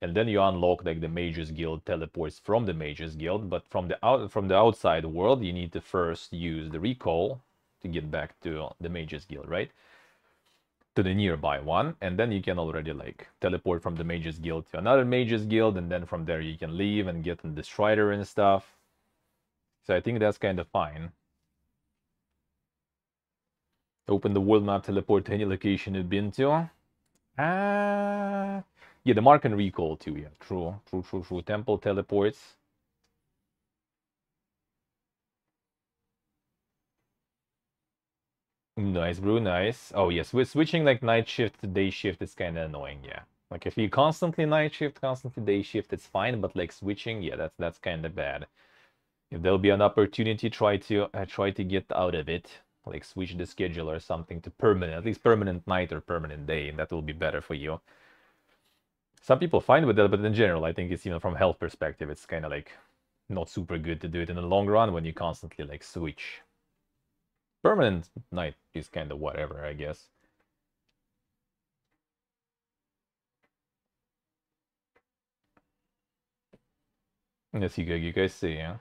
And then you unlock like the Mages Guild teleports from the Mages Guild, but from the outside world, you need to first use the recall to get back to the Mages Guild, right? To the nearby one, and then you can already like teleport from the Mages Guild to another Mages Guild, and then from there you can leave and get in the Strider and stuff. So I think that's kind of fine. Open the world map, teleport to any location you've been to. Ah, yeah, the mark and recall too. Yeah, true. Temple teleports. Nice, bro, nice. Oh, yes, with switching like night shift to day shift is kind of annoying, yeah. Like if you constantly night shift, constantly day shift, it's fine, but like switching, yeah, that's kind of bad. If there'll be an opportunity, try to get out of it. Like switch the schedule or something to permanent, at least permanent night or permanent day, and that will be better for you. Some people fine with that, but in general, I think it's, you know, from health perspective, it's kind of like not super good to do it in the long run when you constantly like switch. Permanent night is kind of whatever, I guess. Yes, you guys see, yeah.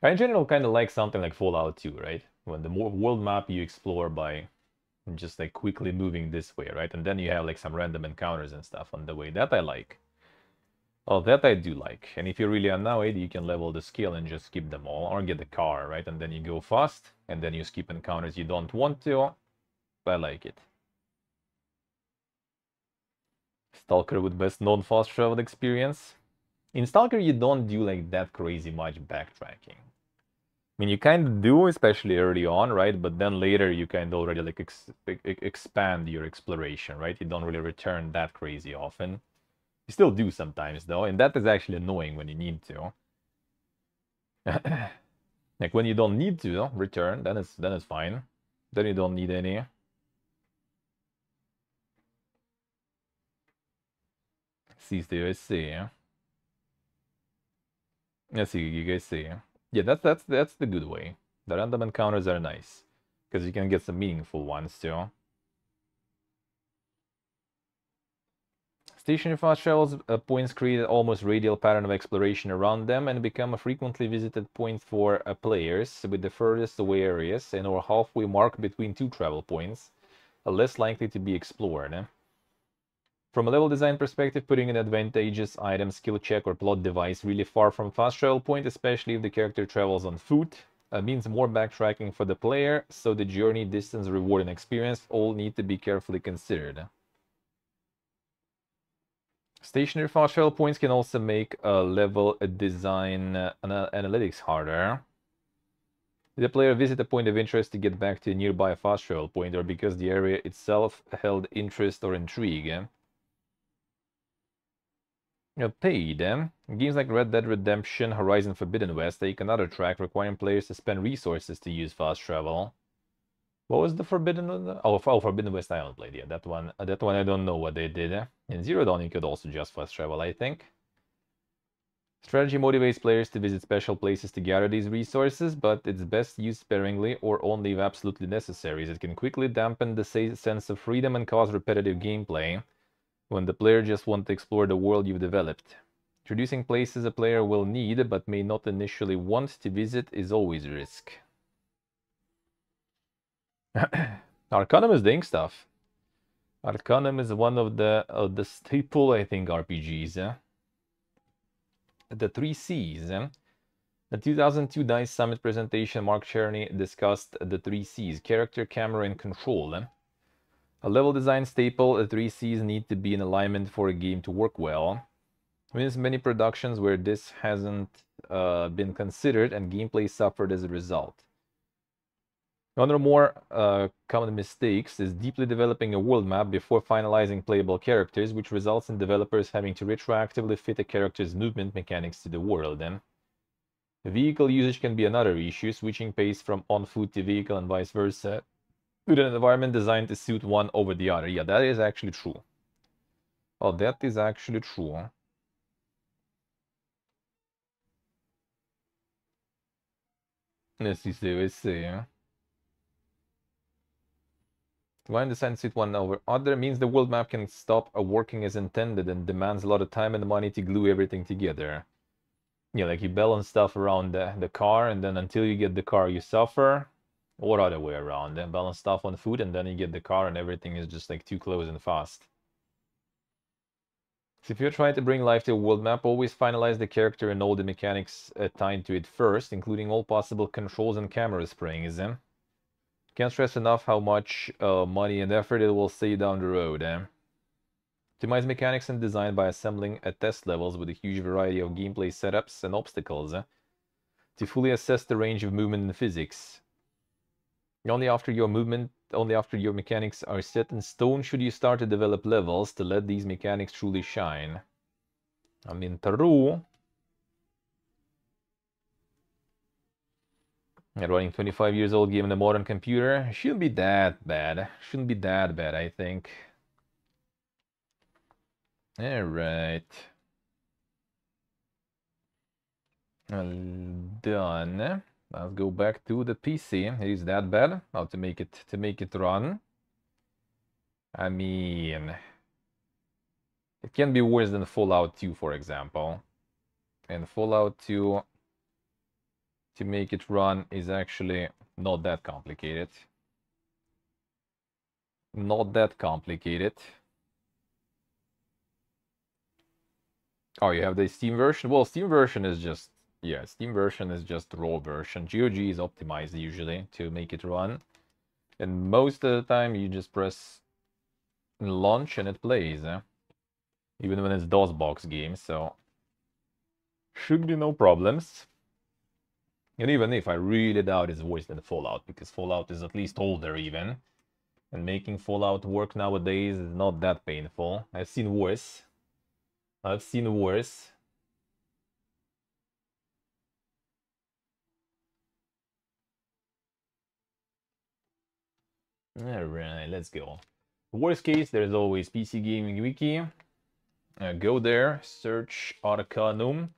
I in general kind of like something like Fallout 2, right? When the more world map you explore by just like quickly moving this way, right? And then you have like some random encounters and stuff on the way. That I like. Oh, that I do like. And if you're really annoyed, you can level the skill and just skip them all, or get the car, right? And then you go fast, and then you skip encounters you don't want to. I like it. Stalker with best known fast travel experience. In Stalker, you don't do like that crazy much backtracking. I mean, you kind of do, especially early on, right? But then later you kind of already like expand your exploration, right? You don't really return that crazy often. You still do sometimes though, and that is actually annoying when you need to. Like when you don't need to return, then it's fine. Then you don't need any. Seize the USC. Let's see, you guys see. Yeah, that's the good way. The random encounters are nice because you can get some meaningful ones too. Stationary fast travels points create an almost radial pattern of exploration around them and become a frequently visited point for players, with the furthest away areas and or halfway mark between two travel points are less likely to be explored. From a level design perspective, putting an advantageous item, skill check, or plot device really far from fast travel point, especially if the character travels on foot, means more backtracking for the player, so the journey, distance, reward, and experience all need to be carefully considered. Stationary fast travel points can also make level design analytics harder. The player visit a point of interest to get back to a nearby fast travel point, or because the area itself held interest or intrigue. Paid. Games like Red Dead Redemption, Horizon Forbidden West take another track, requiring players to spend resources to use fast travel. What was the Forbidden one? Oh, Forbidden West I haven't played yet. That one I don't know what they did. In Zero Dawn you could also just fast travel, I think. Strategy motivates players to visit special places to gather these resources, but it's best used sparingly or only if absolutely necessary, as it can quickly dampen the sense of freedom and cause repetitive gameplay when the player just wants to explore the world you've developed. Introducing places a player will need but may not initially want to visit is always a risk. Arcanum is doing stuff. Arcanum is one of the staple, I think, RPGs. The 3 Cs. The 2002 DICE Summit presentation, Mark Cherny discussed the 3 Cs, character, camera, and control. A level design staple, the 3 Cs need to be in alignment for a game to work well. There's many productions where this hasn't been considered and gameplay suffered as a result. One of the more common mistakes is deeply developing a world map before finalizing playable characters, which results in developers having to retroactively fit a character's movement mechanics to the world. Vehicle usage can be another issue, switching pace from on-foot to vehicle and vice versa, with an environment designed to suit one over the other. Yeah, that is actually true. Oh, that is actually true. Let's see. When the sense suit one over other means the world map can stop working as intended and demands a lot of time and money to glue everything together. Yeah, like you balance stuff around the car, and then until you get the car you suffer, or other way around. Then balance stuff on foot, and then you get the car and everything is just like too close and fast. So if you're trying to bring life to a world map, always finalize the character and all the mechanics tied to it first, including all possible controls and camera sprayings. Can't stress enough how much money and effort it will save down the road. Optimize mechanics and design by assembling at test levels with a huge variety of gameplay setups and obstacles to fully assess the range of movement and physics. Only after your mechanics are set in stone should you start to develop levels to let these mechanics truly shine. I mean, true. And running 25 years old game on a modern computer shouldn't be that bad. Shouldn't be that bad, I think. Alright. Done. Let's go back to the PC. Is that bad? How to make it run? I mean, it can be worse than Fallout 2, for example. And Fallout 2, to make it run, is actually not that complicated. Not that complicated. Oh, you have the Steam version? Well, Steam version is just, yeah, Steam version is just raw version. GOG is optimized usually to make it run. And most of the time you just press launch and it plays, even when it's DOSBox game, so should be no problems. And even if I really doubt it's worse than Fallout, because Fallout is at least older even. And making Fallout work nowadays is not that painful. I've seen worse. I've seen worse. Alright, let's go. Worst case, there's always PC Gaming Wiki. Go there, search Arcanum,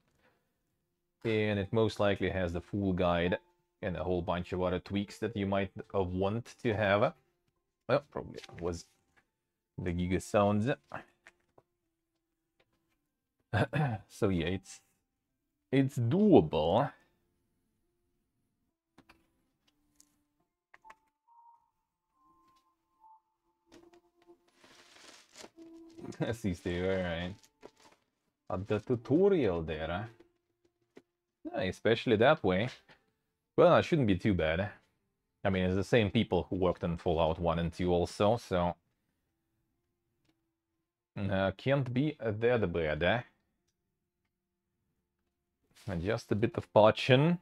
and it most likely has the full guide and a whole bunch of other tweaks that you might want to have. Well, probably was the Giga Sounds. So yeah, it's doable. See, Steve, alright. At the tutorial there, especially that way. Well, it shouldn't be too bad. I mean, it's the same people who worked on Fallout 1 and 2 also, so... can't be that bad. Just a bit of patching.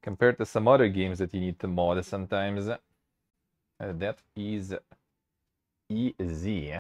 Compared to some other games that you need to mod sometimes. That is easy.